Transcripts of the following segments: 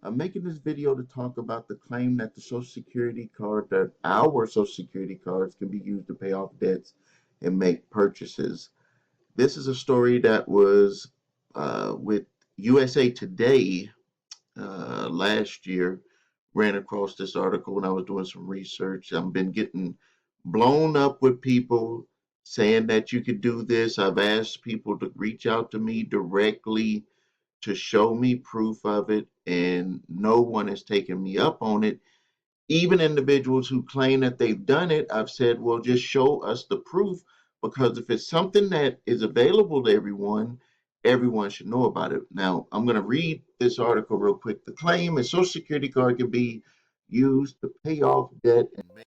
I'm making this video to talk about the claim that our Social Security cards can be used to pay off debts and make purchases. This is a story that was with USA Today last year. Ran across this article when I was doing some research. I've been getting blown up with people saying that you could do this. I've asked people to reach out to me directly to show me proof of it, and no one has taken me up on it. Even individuals who claim that they've done it, I've said, well, just show us the proof, because if it's something that is available to everyone, everyone should know about it. Now, I'm going to read this article real quick. The claim is Social Security card can be used to pay off debt and make.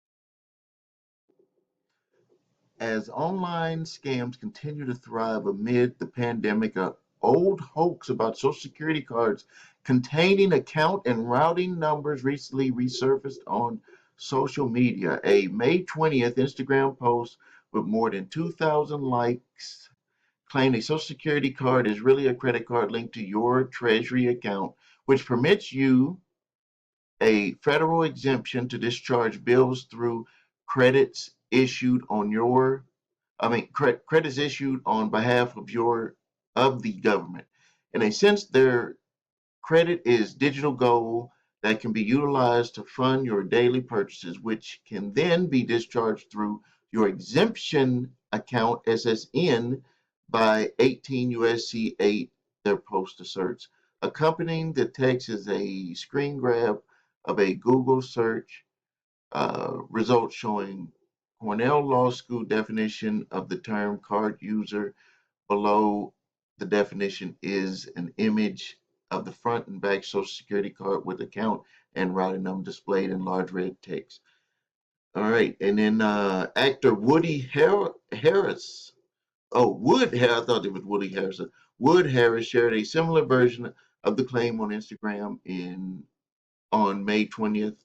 As online scams continue to thrive amid the pandemic, an old hoax about Social Security cards containing account and routing numbers recently resurfaced on social media. A May 20th Instagram post with more than 2,000 likes claimed a Social Security card is really a credit card linked to your Treasury account, which permits you a federal exemption to discharge bills through credits issued on your credits issued on behalf of the government. In a sense, their credit is digital gold that can be utilized to fund your daily purchases, which can then be discharged through your exemption account SSN by 18 USC 8, their post asserts. Accompanying the text is a screen grab of a Google search results showing Cornell Law School definition of the term card user. Below the definition is an image of the front and back Social Security card with account and routing number displayed in large red text. All right, and then actor Harris. Oh, I thought it was Woody Harrison. Wood Harris shared a similar version of the claim on Instagram on May 20th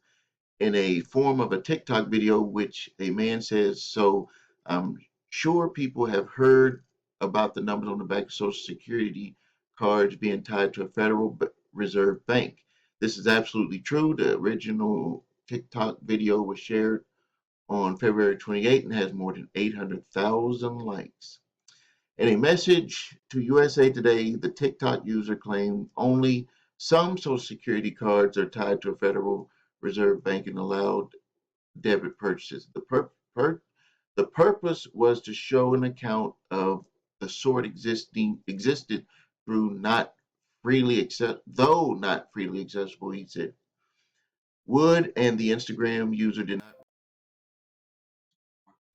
in a form of a TikTok video, which a man says, so I'm sure people have heard about the numbers on the back of Social Security cards being tied to a Federal Reserve Bank. This is absolutely true. The original TikTok video was shared on February 28th and has more than 800,000 likes. In a message to USA Today, the TikTok user claimed only some Social Security cards are tied to a Federal Reserve Bank and allowed debit purchases. The purpose was to show an account of the sort existed through though not freely accessible, he said. Wood and the Instagram user did not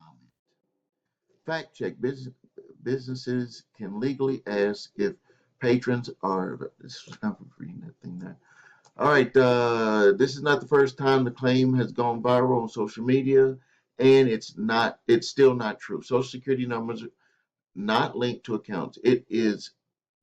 comment. Fact check. Businesses can legally ask if patrons are. I'm reading that thing there. All right, this is not the first time the claim has gone viral on social media, and it's still not true. Social Security numbers are not linked to accounts. It is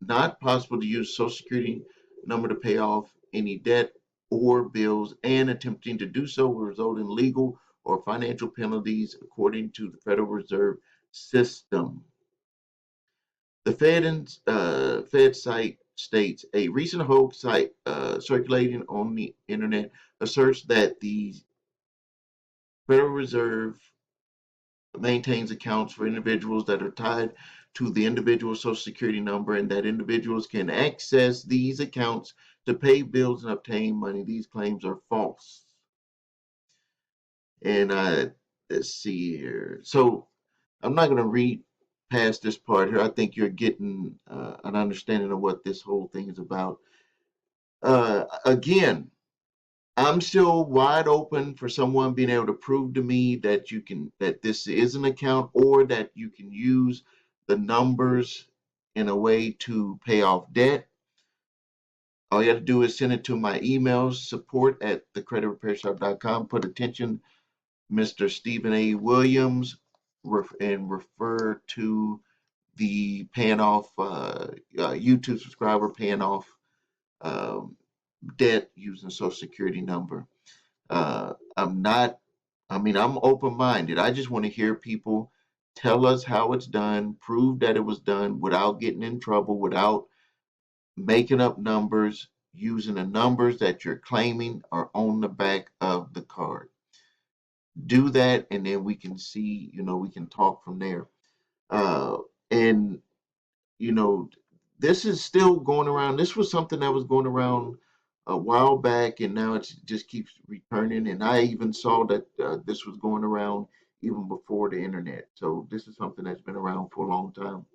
not possible to use Social Security number to pay off any debt or bills, and attempting to do so will result in legal or financial penalties according to the Federal Reserve System. The Fed site states a recent hoax site circulating on the internet asserts that the Federal Reserve maintains accounts for individuals that are tied to the individual Social Security number, and that individuals can access these accounts to pay bills and obtain money. These claims are false. And let's see here. So I'm not going to read past this part here. I think you're getting an understanding of what this whole thing is about. Again, I'm still wide open for someone being able to prove to me that this is an account, or that you can use the numbers in a way to pay off debt. All you have to do is send it to my email, support@thecreditrepairshop.com. Put attention, Mr. Stephen A. Williams, and refer to the paying off YouTube subscriber paying off um, debt using Social Security number. I'm not, I'm open minded. I just want to hear people tell us how it's done, prove that it was done without getting in trouble, without making up numbers. using the numbers that you're claiming are on the back of the card. Do that, and then we can see, we can talk from there. And you know, this is still going around. This was something that was going around a while back, and now it just keeps returning. And I even saw that this was going around even before the internet. So this is something that's been around for a long time.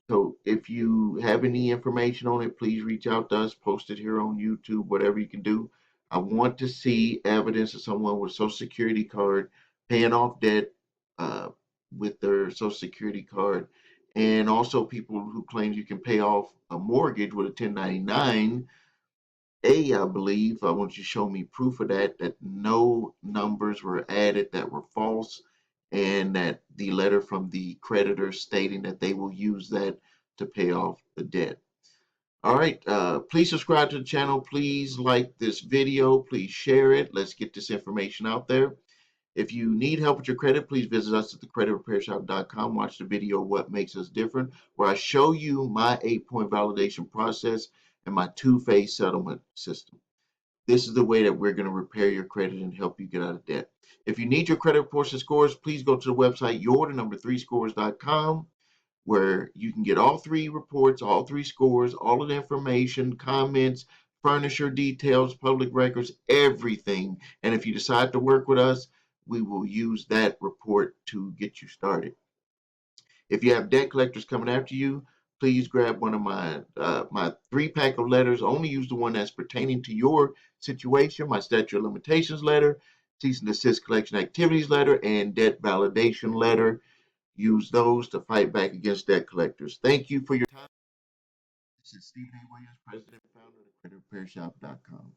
So if you have any information on it, please reach out to us, post it here on YouTube, whatever you can do. I want to see evidence of someone with a Social Security card paying off debt uh, with their Social Security card, and also people who claim you can pay off a mortgage with a 1099. I believe I want you to show me proof of that no numbers were added that were false, and that the letter from the creditor stating that they will use that to pay off the debt. All right, please subscribe to the channel. Please like this video. Please share it. Let's get this information out there. If you need help with your credit, please visit us at thecreditrepairshop.com. Watch the video, What Makes Us Different, where I show you my 8-point validation process and my two-phase settlement system. This is the way that we're going to repair your credit and help you get out of debt. If you need your credit reports and scores, please go to the website your3scores.com, where you can get all three reports, all three scores, all of the information, comments, furniture details, public records, everything. And if you decide to work with us, we will use that report to get you started. If you have debt collectors coming after you, please grab one of my 3-pack of letters. Only use the one that's pertaining to your situation. My statute of limitations letter, cease and desist collection activities letter, and debt validation letter. Use those to fight back against debt collectors. Thank you for your time. This is Stephen A. Williams, President and Founder of theCreditRepairShop.com.